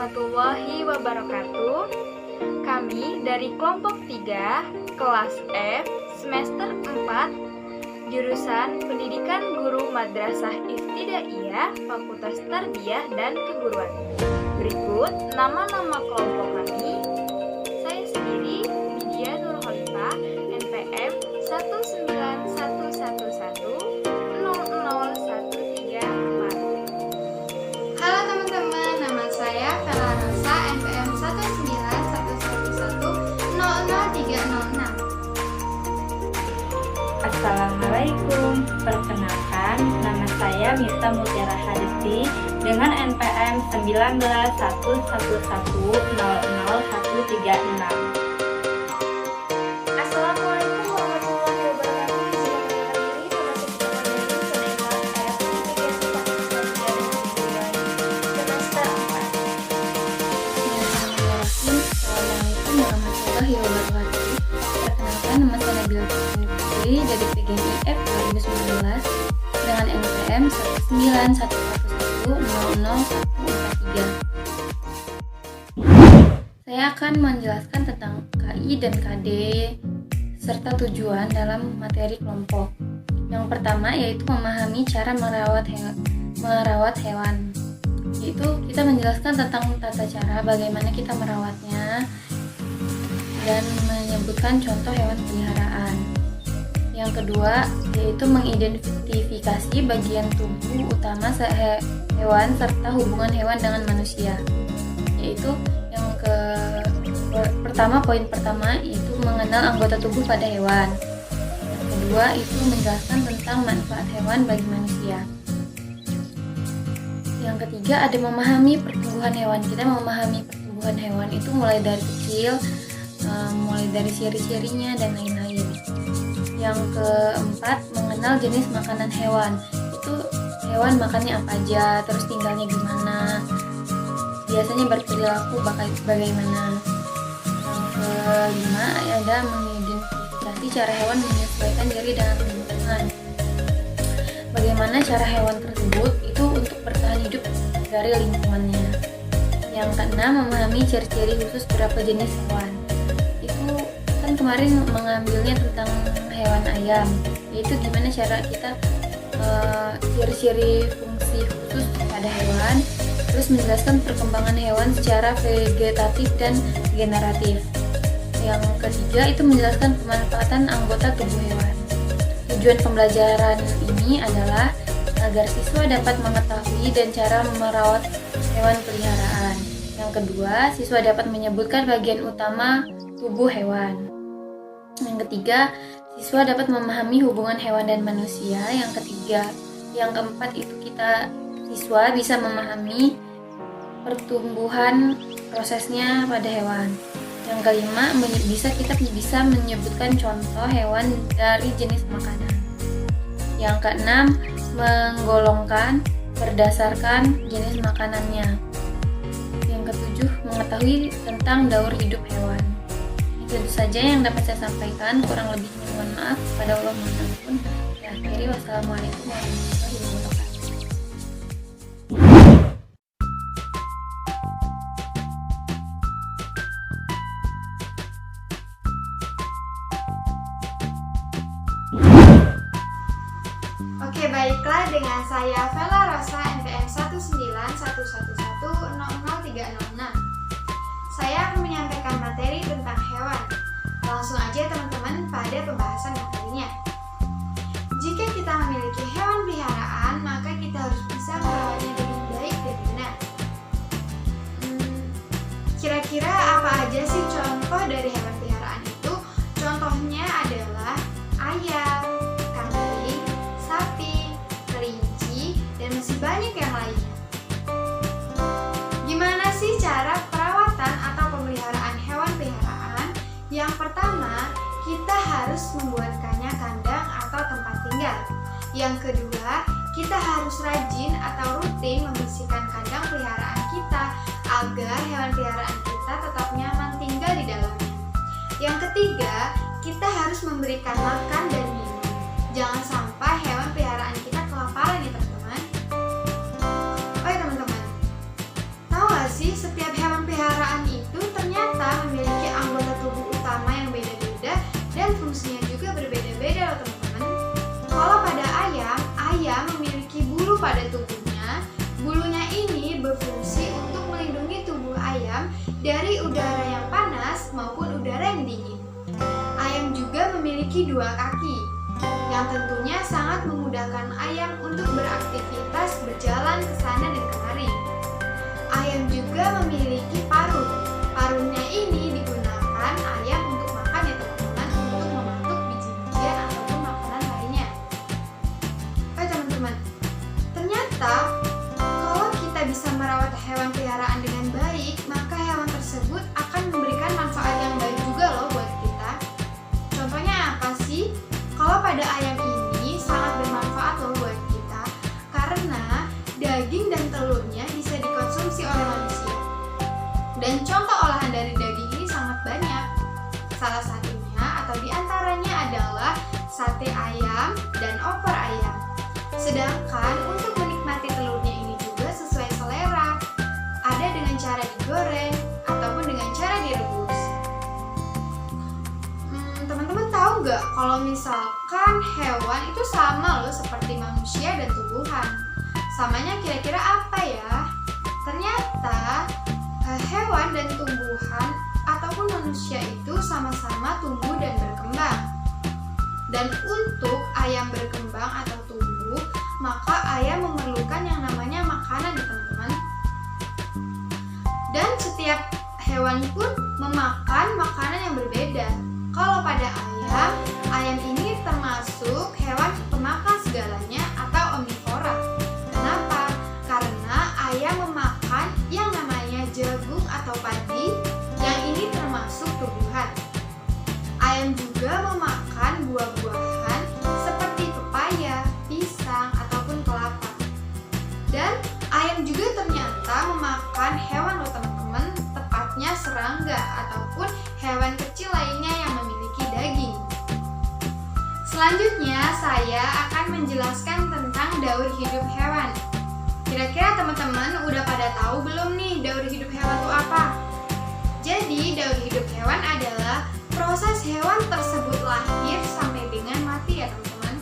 warahmatullahi wabarakatuh. Kami dari kelompok 3, kelas F, semester 4, jurusan Pendidikan Guru Madrasah Ibtidaiyah, Fakultas Tarbiyah dan Keguruan. Berikut nama-nama kelompok kami. Saya sendiri, Widya Nurholifah, NPM 19111000134. Halo teman-teman, nama saya Vela Rosa, NPM 19111000306. Assalamualaikum, perkenalkan nama saya Mita Mutiara Hadisti dengan NPM 19111000136. Assalamualaikum warahmatullahi wabarakatuh. Assalamualaikum warahmatullahi wabarakatuh. Perkenalkan, nama saya Nabila Putri dari PGIF 2019 dengan NPM 19111000143. Saya akan menjelaskan tentang KI dan KD serta tujuan dalam materi kelompok. Yang pertama yaitu memahami cara merawat hewan. Yaitu kita menjelaskan tentang tata cara bagaimana kita merawatnya dan menyebutkan contoh hewan peliharaan. Yang kedua yaitu mengidentifikasi bagian tubuh utama hewan serta hubungan hewan dengan manusia. Yaitu poin pertama yaitu mengenal anggota tubuh pada hewan. Yang kedua itu menjelaskan tentang manfaat hewan bagi manusia. Yang ketiga ada memahami pertumbuhan hewan. Kita memahami pertumbuhan hewan itu mulai dari kecil, mulai dari ciri-cirinya dan lain-lain. Yang keempat mengenal jenis makanan hewan. Itu hewan makannya apa aja, terus tinggalnya gimana, biasanya berperilaku bagaimana. Yang kelima ada mengidentifikasi cara hewan menyesuaikan diri dengan lingkungan. Bagaimana cara hewan tersebut itu untuk bertahan hidup dari lingkungannya. Yang keenam memahami ciri-ciri khusus beberapa jenis hewan. Itu kan kemarin mengambilnya tentang hewan ayam, yaitu gimana cara kita ciri-ciri fungsi khusus pada hewan, terus menjelaskan perkembangan hewan secara vegetatif dan generatif. Yang ketiga itu menjelaskan pemanfaatan anggota tubuh hewan. Tujuan pembelajaran ini adalah agar siswa dapat mengetahui dan cara merawat hewan peliharaan. Yang kedua, siswa dapat menyebutkan bagian utama tubuh hewan. Yang ketiga, siswa dapat memahami hubungan hewan dan manusia. Yang keempat itu siswa bisa memahami pertumbuhan prosesnya pada hewan. Yang kelima, kita bisa menyebutkan contoh hewan dari jenis makanan. Yang keenam, menggolongkan berdasarkan jenis makanannya. Yang ketujuh, mengetahui tentang daur hidup hewan. Itu saja yang dapat saya sampaikan, kurang lebihnya mohon maaf. Pada Allah mohon ampun. Akhiri, wassalamualaikum warahmatullahi wabarakatuh. Oke, baiklah, dengan saya Vela Rosa, NPM 19111000306. Saya akan menyampaikan materi tentang hewan. Langsung aja teman-teman pada pembahasan materinya. Jika kita memiliki hewan peliharaan, maka kita harus bisa merawatnya dengan baik dan benar. Kira-kira apa aja sih contoh dari hewan peliharaan itu? Contohnya adalah ayam, kambing, sapi, kelinci, dan masih banyak yang lainnya. Gimana sih cara perawatan atau pemeliharaan hewan peliharaan? Yang pertama, kita harus membuatkannya kandang atau tempat tinggal. Yang kedua, kita harus rajin atau rutin membersihkan kandang peliharaan kita agar hewan peliharaan kita tetap nyaman tinggal di dalamnya. Yang ketiga, kita harus memberikan makan dan minum. Jangan sampai hewan peliharaan kita kelaparan ya teman-teman. Oh ya teman-teman, tahu gak sih setiap dan fungsinya juga berbeda-beda loh teman-teman. Kalau pada ayam memiliki bulu pada tubuhnya. Bulunya ini berfungsi untuk melindungi tubuh ayam dari udara yang panas maupun udara yang dingin. Ayam juga memiliki 2 kaki, yang tentunya sangat memudahkan ayam untuk beraktivitas berjalan ke sana dan kemari. Ayam juga memiliki paruh. Paruhnya ini digunakan ayam untuk makan ya teman-teman, untuk mematuk biji-bijian ataupun makanan lainnya. Teman-teman, ternyata kalau kita bisa merawat hewan peliharaan dengan baik, maka hewan tersebut akan memberikan manfaat yang baik juga loh buat kita. Contohnya apa sih? Kalau pada ayam ini sangat bermanfaat loh buat kita, karena daging dan telurnya bisa dikonsumsi oleh manusia. Dan contoh olahan dari daging ini sangat banyak. Salah satunya atau diantaranya adalah sate ayam dan opor ayam. Sedangkan untuk menikmati telurnya ini juga sesuai selera. Ada dengan cara digoreng ataupun dengan cara direbus. Teman-teman tahu nggak kalau misalkan hewan itu sama loh seperti manusia dan tumbuhan? Samanya kira-kira apa ya? Ternyata hewan dan tumbuhan ataupun manusia itu sama-sama tumbuh dan berkembang. Dan untuk ayam berkembang atau tumbuh, maka ayam memerlukan yang namanya makanan ya teman-teman. Dan setiap hewan pun memakan makanan yang berbeda. Kalau pada ayam ini termasuk hewan pemakan segalanya atau omnivora. Kenapa? Karena ayam memakan yang namanya jagung atau padi, yang ini termasuk tumbuhan. Ayam juga memakan buah-buahan seperti pepaya, pisang, ataupun kelapa. Dan ayam juga ternyata memakan hewan loh teman-teman, tepatnya serangga ataupun hewan kecil lainnya yang memiliki daging. Selanjutnya saya akan menjelaskan tentang daur hidup hewan. Kira-kira teman-teman udah pada tahu belum nih daur hidup hewan itu apa? Jadi daur hidup hewan adalah proses hewan tersebut lahir sampai dengan mati ya teman-teman.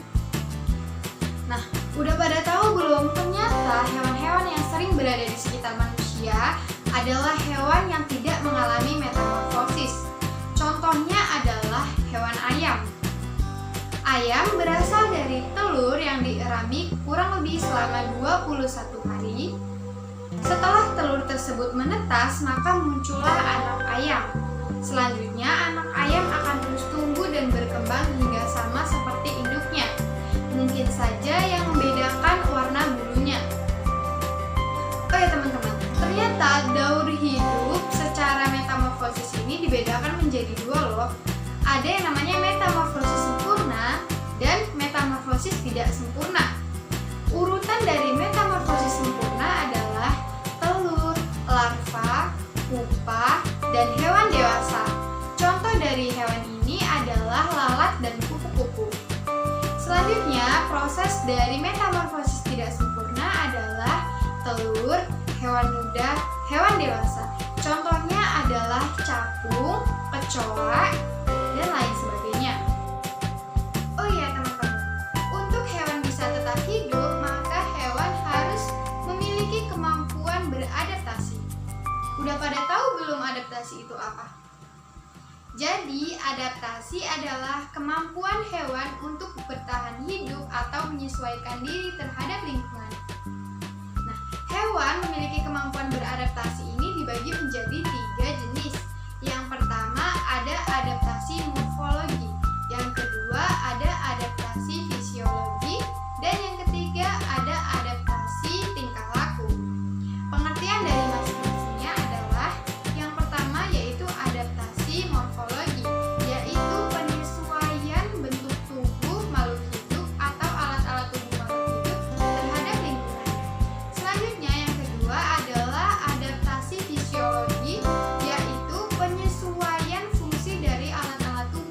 Nah, udah pada tahu belum? Ternyata hewan-hewan yang sering berada di sekitar manusia adalah hewan yang tidak mengalami metamorfosis. Contohnya adalah hewan ayam. Ayam berasal dari telur yang dierami kurang lebih selama 21 hari. Setelah telur tersebut menetas, maka muncullah anak ayam. Selanjutnya, anak ayam akan terus tumbuh dan berkembang hingga sama seperti induknya. Mungkin saja yang membedakan warna bulunya. Oh ya teman-teman, ternyata daur hidup secara metamorfosis ini dibedakan menjadi 2 loh. Ada yang namanya metamorfosis sempurna dan metamorfosis tidak sempurna. Urutan dari metamorfosis sempurna adalah telur, larva, pupa, dan hewan dewasa. Contoh dari hewan ini adalah lalat dan kupu-kupu. Selanjutnya, proses dari metamorfosis tidak sempurna adalah telur, hewan muda, hewan dewasa. Contohnya adalah capung, kecoa, dan lain sebagainya. Oh iya teman-teman, untuk hewan bisa tetap hidup, maka hewan harus memiliki kemampuan beradaptasi. Udah pada tahu belum adaptasi itu apa? Jadi, adaptasi adalah kemampuan hewan untuk bertahan hidup atau menyesuaikan diri terhadap lingkungan. Nah, hewan memiliki kemampuan beradaptasi ini dibagi menjadi 3 jenis. Yang pertama ada adaptasi morfologi, yang kedua ada adaptasi fisiologi, dan yang ketiga ada adaptasi tingkah laku. Pengertian dari masing-masingnya adalah yang pertama yaitu adaptasi morfologi, yaitu penyesuaian bentuk tubuh makhluk hidup atau alat-alat tubuh makhluk hidup terhadap lingkungan. Selanjutnya yang kedua adalah adaptasi fisiologi, yaitu penyesuaian fungsi dari alat-alat tubuh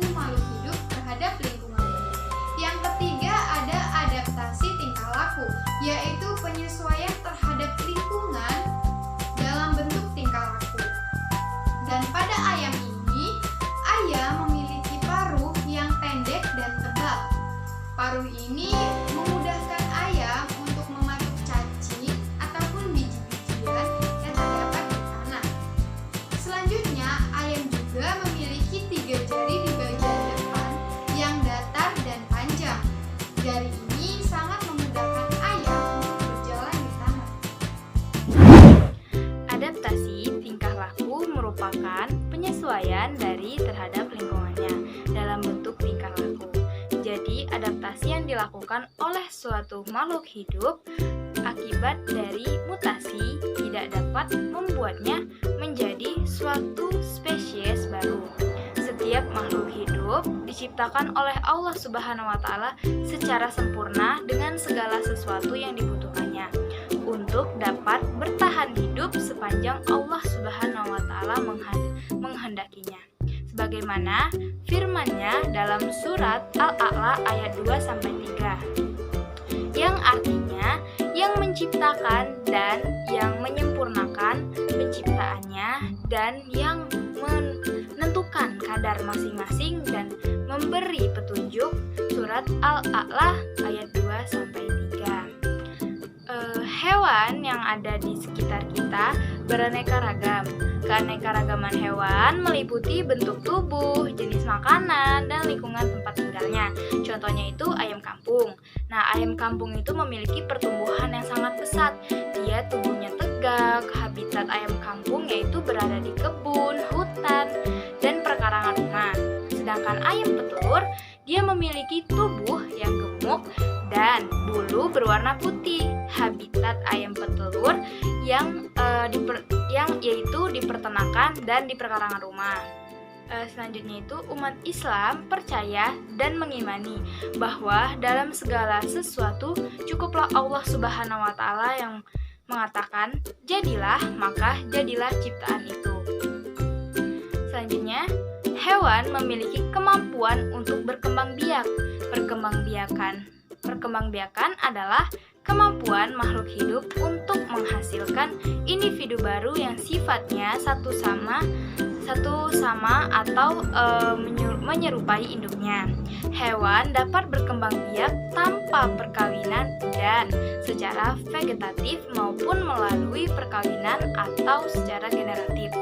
adaptasi yang dilakukan oleh suatu makhluk hidup akibat dari mutasi tidak dapat membuatnya menjadi suatu spesies baru. Setiap makhluk hidup diciptakan oleh Allah Subhanahu wa Ta'ala secara sempurna dengan segala sesuatu yang dibutuhkannya untuk dapat bertahan hidup sepanjang Allah Subhanahu wa Ta'ala menghendakinya. Sebagaimana firman-Nya dalam surat Al-A'la ayat 2-3, yang artinya yang menciptakan dan yang menyempurnakan penciptaannya dan yang menentukan kadar masing-masing dan memberi petunjuk. Surat Al-A'la ayat 2-3. Hewan yang ada di sekitar kita beraneka ragam. Keanekaragaman hewan meliputi bentuk tubuh, jenis makanan, dan lingkungan tempat tinggalnya. Contohnya itu ayam kampung. Nah, ayam kampung itu memiliki pertumbuhan yang sangat pesat. Dia tubuhnya tegak. Habitat ayam kampung yaitu berada di kebun, hutan, dan perkarangan rumah. Sedangkan ayam petelur, dia memiliki tubuh yang gemuk dan bulu berwarna putih. Habitat ayam petelur yang yaitu di peternakan dan di perkarangan rumah. Selanjutnya itu umat Islam percaya dan mengimani bahwa dalam segala sesuatu cukuplah Allah Subhanahu wa Ta'ala yang mengatakan jadilah, maka jadilah ciptaan itu. Selanjutnya, hewan memiliki kemampuan untuk berkembang biak. Perkembangbiakan adalah kemampuan makhluk hidup untuk menghasilkan individu baru yang sifatnya satu sama atau menyerupai induknya. Hewan dapat berkembang biak tanpa perkawinan dan secara vegetatif maupun melalui perkawinan atau secara generatif.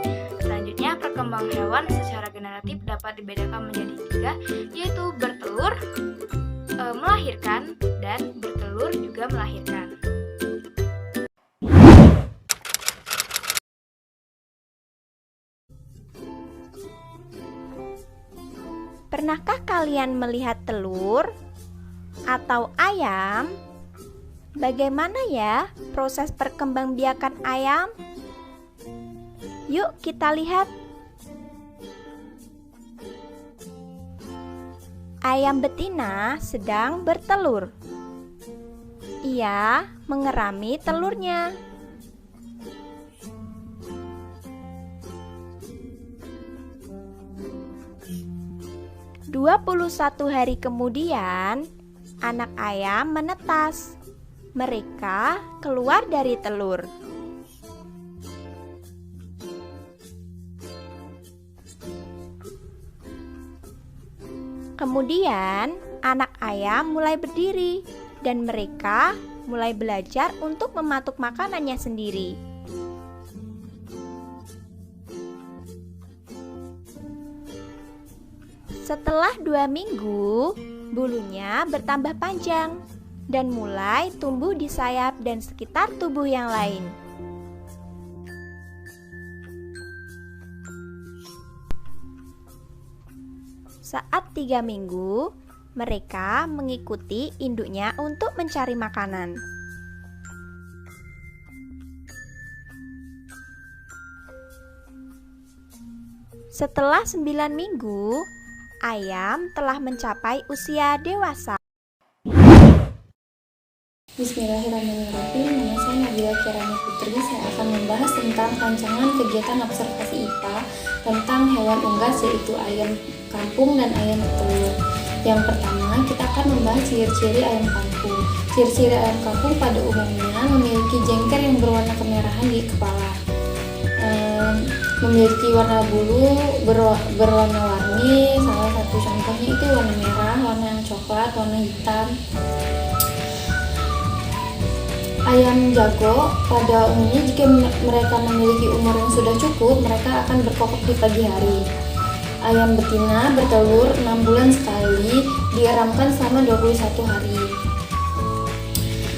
Selanjutnya, perkembangan hewan secara generatif dapat dibedakan menjadi 3, yaitu bertelur, melahirkan, dan bertelur juga melahirkan. Pernahkah kalian melihat telur atau ayam? Bagaimana ya proses perkembangbiakan ayam? Yuk kita lihat. Ayam betina sedang bertelur. Ia mengerami telurnya. Dua 21 hari kemudian, anak ayam menetas. Mereka keluar dari telur. Kemudian, anak ayam mulai berdiri dan mereka mulai belajar untuk mematuk makanannya sendiri. Setelah 2 minggu, bulunya bertambah panjang dan mulai tumbuh di sayap dan sekitar tubuh yang lain. Saat 3 minggu, mereka mengikuti induknya untuk mencari makanan. Setelah 9 minggu, ayam telah mencapai usia dewasa. Bismillahirrahmanirrahim. Nama saya Nabila Kirani Putri. Saya akan membahas tentang rancangan kegiatan observasi IPA tentang hewan unggas, yaitu ayam kampung dan ayam petelur. Yang pertama, kita akan membahas ciri-ciri ayam kampung. Ciri-ciri ayam kampung pada umumnya memiliki jengker yang berwarna kemerahan di kepala, memiliki warna bulu berwarna-warni. Salah satu contohnya itu warna merah, warna coklat, warna hitam. Ayam jago pada umumnya jika mereka memiliki umur yang sudah cukup, mereka akan berkokok di pagi hari. Ayam betina bertelur 6 bulan sekali, dieramkan selama 21 hari.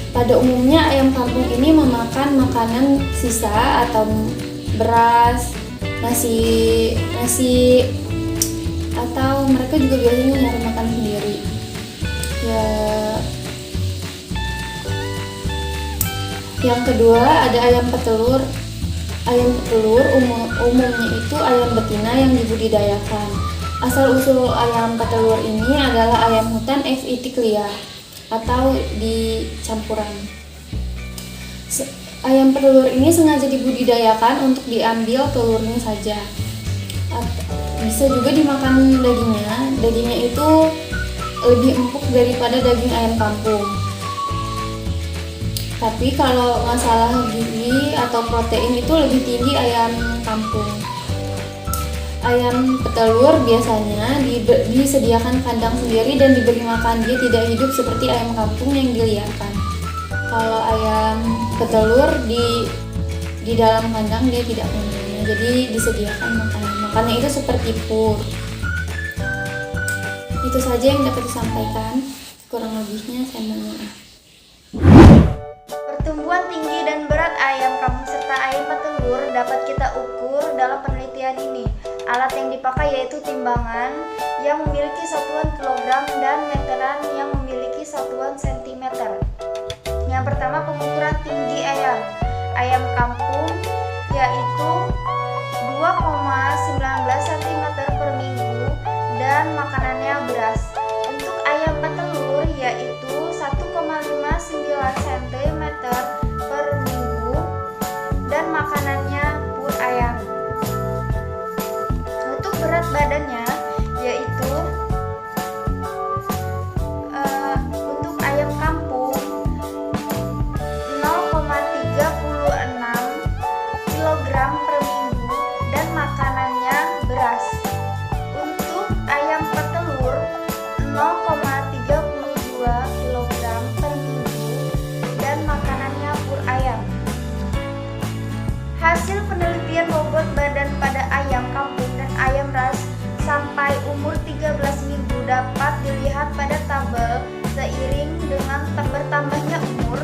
Pada umumnya ayam kampung ini memakan makanan sisa atau beras, nasi atau mereka juga biasanya nyari makan sendiri. Ya, yang kedua ada ayam petelur. Ayam petelur umumnya itu ayam betina yang dibudidayakan. Asal-usul ayam petelur ini adalah ayam hutan FIT liar atau di campuran. Ayam petelur ini sengaja dibudidayakan untuk diambil telurnya saja. Bisa juga dimakan dagingnya. Dagingnya itu lebih empuk daripada daging ayam kampung. Tapi kalau masalah gizi atau protein itu lebih tinggi ayam kampung. Ayam petelur biasanya disediakan kandang sendiri dan diberi makan. Dia tidak hidup seperti ayam kampung yang diliarkan. Kalau ayam petelur di dalam kandang dia tidak punya, jadi disediakan makanan. Makannya itu seperti pur. Itu saja yang dapat disampaikan. Kurang lebihnya saya mohon maaf. Pertumbuhan tinggi dan berat ayam kampung serta ayam petelur dapat kita ukur dalam penelitian ini. Alat yang dipakai yaitu timbangan yang memiliki satuan kilogram dan meteran yang memiliki satuan sentimeter. Yang pertama, pengukuran tinggi ayam. Ayam kampung yaitu 2,19 cm per minggu dan makanannya beras. Untuk ayam petelur yaitu 1,59 cm per minggu dan makanannya pur ayam. Untuk berat badannya yaitu untuk ayam kampung 0,36 kg per minggu dan makanannya beras. Untuk ayam petelur 0,32 kg per minggu dan makanannya pur ayam. Hasil penelitian bobot badan pada ayam kampung dan ayam ras sampai umur 13 minggu dapat dilihat pada tabel. Seiring dengan bertambahnya umur,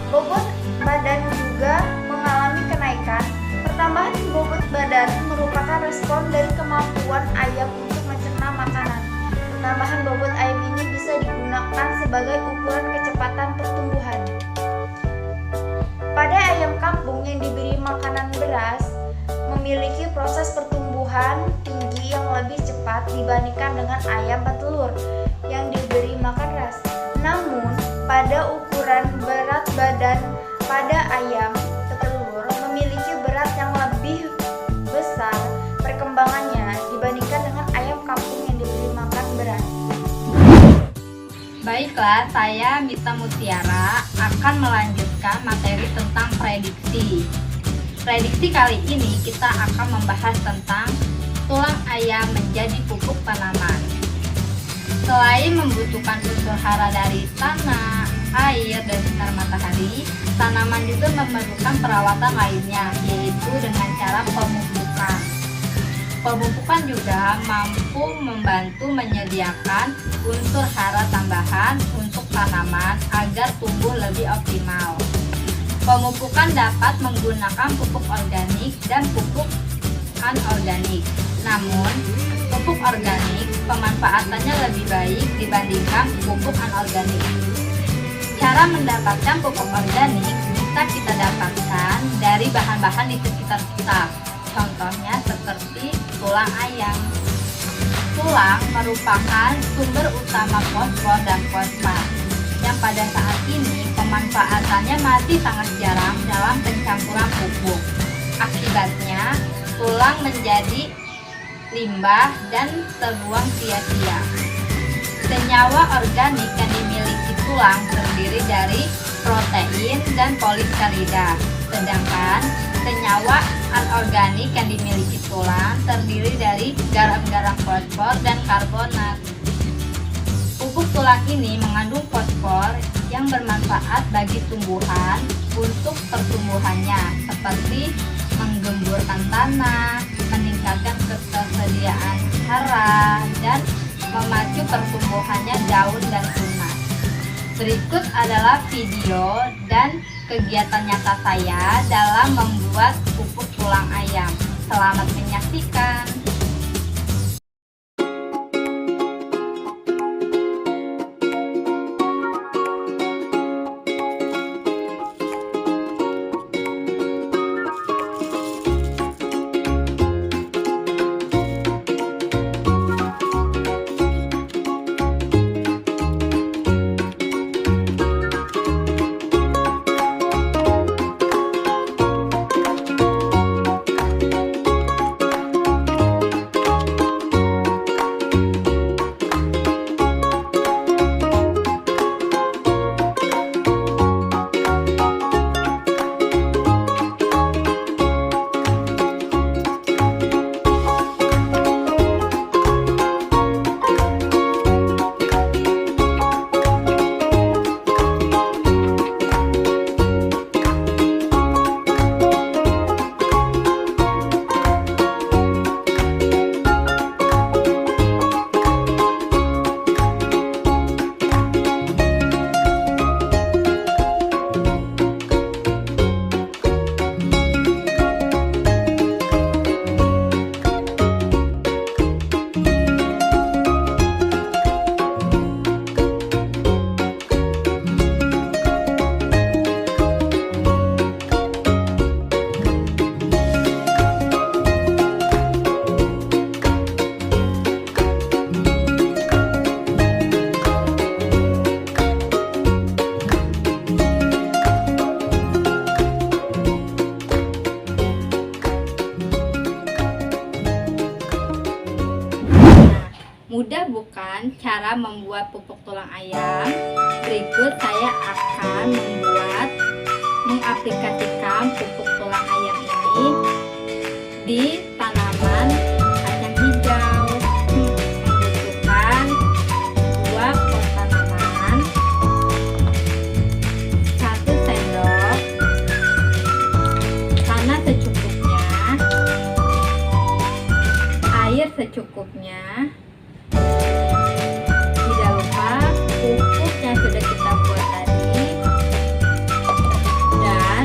bobot badan juga mengalami kenaikan. Pertambahan bobot badan merupakan respon dari kemampuan ayam untuk mencerna makanan. Penambahan bobot ayam ini bisa digunakan sebagai ukuran kecepatan pertumbuhan. Pada ayam kampung yang diberi makanan beras, memiliki proses pertumbuhan tinggi yang lebih cepat dibandingkan dengan ayam petelur yang diberi makan ras. Namun, pada ukuran berat badan pada ayam petelur memiliki berat yang lebih besar perkembangannya dibandingkan dengan ayam kampung yang diberi makan beras. Baiklah, saya Mita Mutiara akan melanjutkan materi tentang prediksi. Prediksi kali ini kita akan membahas tentang tulang ayam menjadi pupuk tanaman. Selain membutuhkan unsur hara dari tanah, air, dan sinar matahari, tanaman juga memerlukan perawatan lainnya, yaitu dengan cara pemupukan. Pemupukan juga mampu membantu menyediakan unsur hara tambahan untuk tanaman agar tumbuh lebih optimal. Pemupukan dapat menggunakan pupuk organik dan pupuk anorganik. Namun, pupuk organik pemanfaatannya lebih baik dibandingkan pupuk anorganik. Cara mendapatkan pupuk organik bisa kita dapatkan dari bahan-bahan di sekitar kita. Contohnya seperti tulang ayam. Tulang merupakan sumber utama fosfor dan fosfat yang pada saat ini pemanfaatannya masih sangat jarang dalam pencampuran pupuk. Akibatnya, tulang menjadi limbah dan terbuang sia-sia. Senyawa organik yang dimiliki tulang terdiri dari protein dan polisakarida, sedangkan senyawa anorganik yang dimiliki tulang terdiri dari garam-garam fosfor dan karbonat. Pupuk tulang ini mengandung fosfor yang bermanfaat bagi tumbuhan untuk pertumbuhannya, seperti menggemburkan tanah, meningkatkan ketersediaan hara, dan memacu pertumbuhannya daun dan tunas. Berikut adalah video dan kegiatan nyata saya dalam membuat pupuk tulang ayam. Selamat menyaksikan. cara membuat pupuk tulang ayam. Berikut saya akan mengaplikasikan pupuk tulang ayam ini di tanaman kacang hijau. Membutuhkan 2 pot tanaman, 1 sendok, tanah secukupnya, air secukupnya. Tidak lupa pupuk yang sudah kita buat tadi dan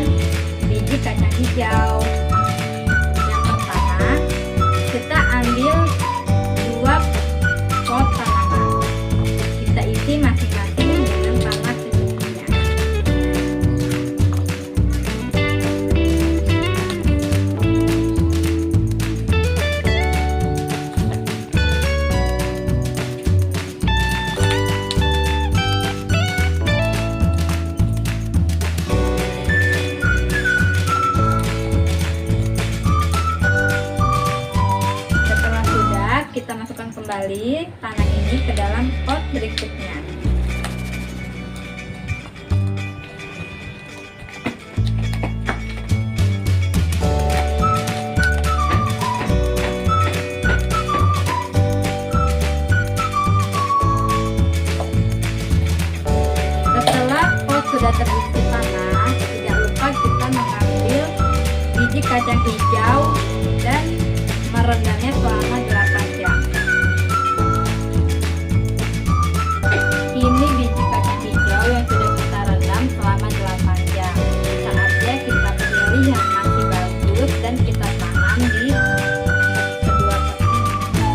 biji kacang hijau. Yang pertama, kita ambil 2 pot tanaman. Kita isi masing-masing dengan tanah secukupnya. Setelah sudah, kita masukkan kembali tanah ini ke dalam pot berikutnya. Setelah pot sudah terisi tanah, tidak lupa kita mengambil biji kacang hijau dan merendamnya selama 8 jam. Ini biji kacang hijau yang sudah kita rendam selama 8 jam. Saatnya kita pilih yang masih bagus dan kita tanam di kedua pot ini.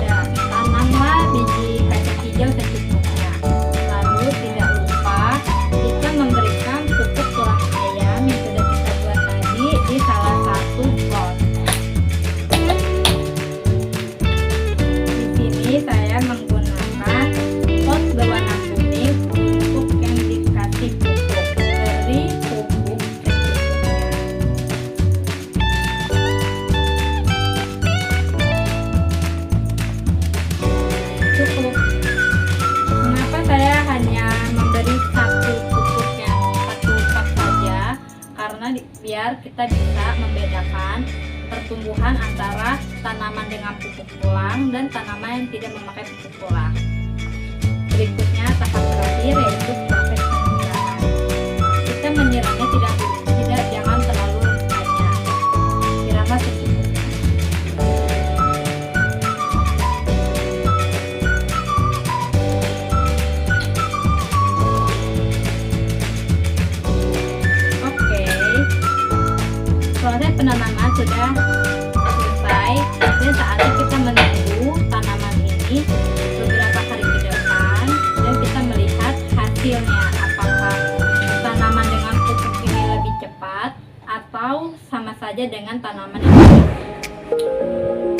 Dan tanamlah biji kacang hijau secukupnya. Lalu tidak lupa kita memberikan pupuk tulang ayam yang sudah kita buat tadi di salah satu pot. Di sini saya menggunakan pot berwarna kuning untuk yang dikasih pupuk. Beri pupuk secukupnya. Cukup. Mengapa saya hanya memberi satu pot saja? Karena biar kita bisa membedakan pertumbuhan antara tanaman dengan pupuk tulang dan tanaman yang tidak memakai pupuk tulang. Berikutnya tahap terakhir yaitu proses penyiraman. Kita menyiramnya tidak jangan terlalu banyak. Siramlah secukupnya. Oke, proses penanaman sudah selesai dan saatnya kita menunggu tanaman ini beberapa hari ke depan dan kita melihat hasilnya, apakah tanaman dengan pupuk ini lebih cepat atau sama saja dengan tanaman yang tidak.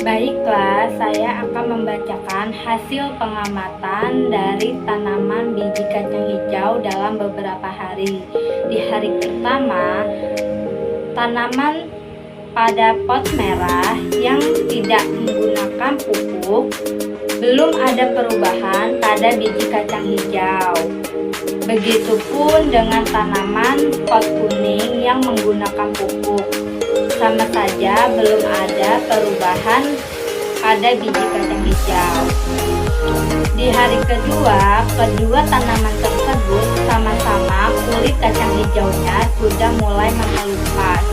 Baiklah, saya akan membacakan hasil pengamatan dari tanaman biji kacang hijau dalam beberapa hari. Di hari pertama, tanaman pada pot merah yang tidak menggunakan pupuk belum ada perubahan pada biji kacang hijau. Begitupun dengan tanaman pot kuning yang menggunakan pupuk. Sama saja belum ada perubahan pada biji kacang hijau. Di hari kedua, kedua tanaman tersebut sama-sama kulit kacang hijaunya sudah mulai mengelupas.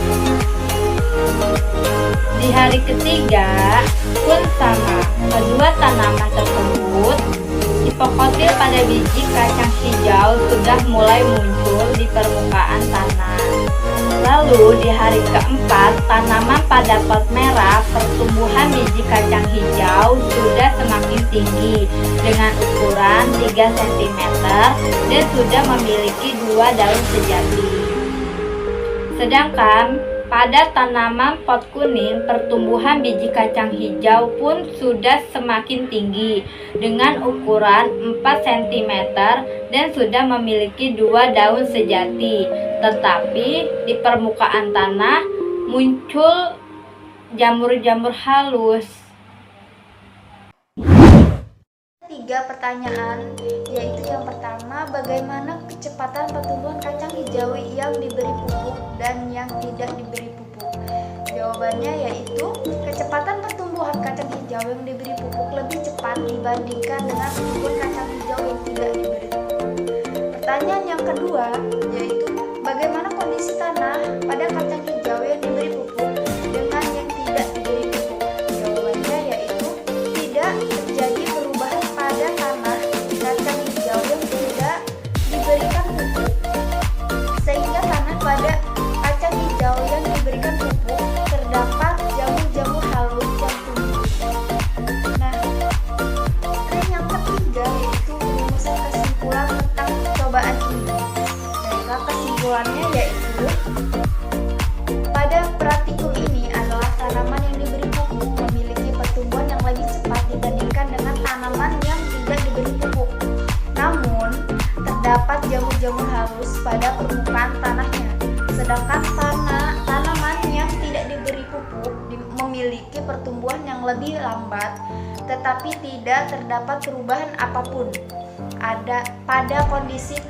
Di hari ketiga pun sama, kedua tanaman tersebut hipokotil pada biji kacang hijau sudah mulai muncul di permukaan tanah. Lalu di hari keempat, tanaman pada pot merah pertumbuhan biji kacang hijau sudah semakin tinggi dengan ukuran 3 cm dan sudah memiliki 2 daun sejati. Sedangkan pada tanaman pot kuning, pertumbuhan biji kacang hijau pun sudah semakin tinggi dengan ukuran 4 cm dan sudah memiliki 2 daun sejati. Tetapi di permukaan tanah muncul jamur-jamur halus. 3 pertanyaan, yaitu yang pertama, bagaimana kecepatan pertumbuhan kacang hijau yang diberi pupuk dan yang tidak diberi pupuk? Jawabannya yaitu kecepatan pertumbuhan kacang hijau yang diberi pupuk lebih cepat dibandingkan dengan pertumbuhan kacang hijau yang tidak diberi pupuk. Pertanyaan yang kedua yaitu bagaimana kondisi tanah pada kacang hijau yang diberi pupuk dengan yang tidak diberi pupuk? Jawabannya yaitu tidak terjadi perubahan pada tanah kacang hijau yang tidak diberikan pupuk, sehingga tanah pada kacang hijau yang diberikan pupuk terdapat jamur-jamur halus yang tumbuh. Nah, dan yang ketiga yaitu rumusan kesimpulan tentang percobaan ini. Nah, kesimpulannya yaitu pada praktikum ini adalah tanaman yang diberi pupuk memiliki pertumbuhan yang lebih cepat dibandingkan dengan tanaman yang tidak diberi pupuk. Namun, terdapat jamur-jamur halus pada permukaan tanahnya. Sedangkan tanaman yang tidak diberi pupuk memiliki pertumbuhan yang lebih lambat, tetapi tidak terdapat perubahan apapun pada kondisi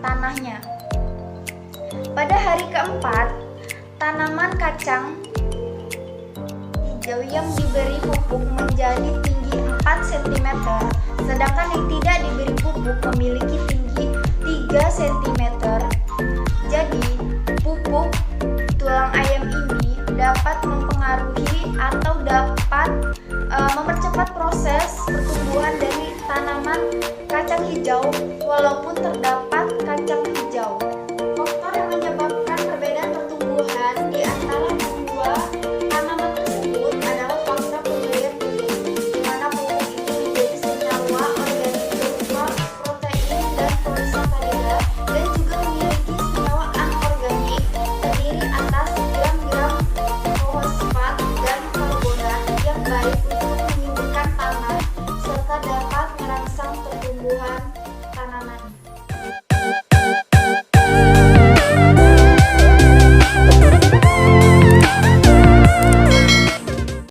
tanahnya. Pada hari keempat, tanaman kacang hijau yang diberi pupuk menjadi tinggi 4 cm, sedangkan yang tidak diberi pupuk memiliki tinggi 3 cm. Jadi, pupuk tulang ayam ini dapat mempengaruhi atau dapat mempercepat proses pertumbuhan dari tanaman kacang hijau walaupun